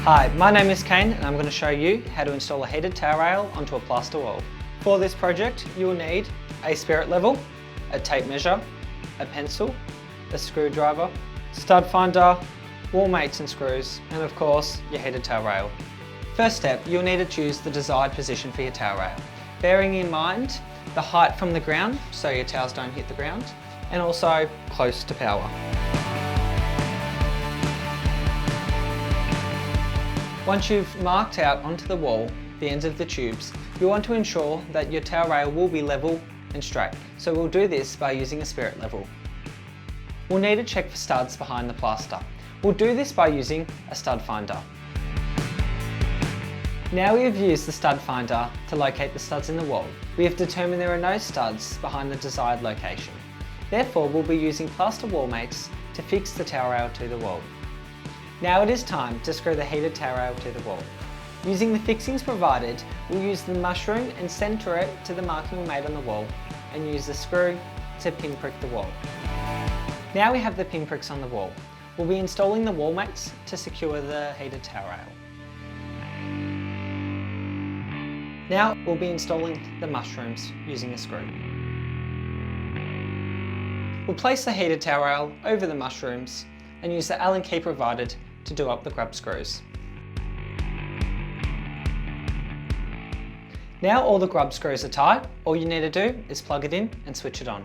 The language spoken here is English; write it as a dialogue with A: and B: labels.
A: Hi, my name is Kane and I'm going to show you how to install a heated towel rail onto a plaster wall. For this project you will need a spirit level, a tape measure, a pencil, a screwdriver, stud finder, WALLMATES and screws, and of course your heated towel rail. First step, you'll need to choose the desired position for your towel rail, bearing in mind the height from the ground so your towels don't hit the ground, and also close to power. Once you've marked out onto the wall the ends of the tubes, you want to ensure that your towel rail will be level and straight. So we'll do this by using a spirit level. We'll need to check for studs behind the plaster. We'll do this by using a stud finder. Now we have used the stud finder to locate the studs in the wall, we have determined there are no studs behind the desired location. Therefore, we'll be using plaster WALLMATES to fix the towel rail to the wall. Now it is time to screw the heated towel rail to the wall. Using the fixings provided, we'll use the mushroom and centre it to the marking we made on the wall, and use the screw to pinprick the wall. Now we have the pinpricks on the wall. We'll be installing the WALLMATES to secure the heated towel rail. Now we'll be installing the mushrooms using a screw. We'll place the heated towel rail over the mushrooms and use the Allen key provided to do up the grub screws. Now all the grub screws are tight, all you need to do is plug it in and switch it on.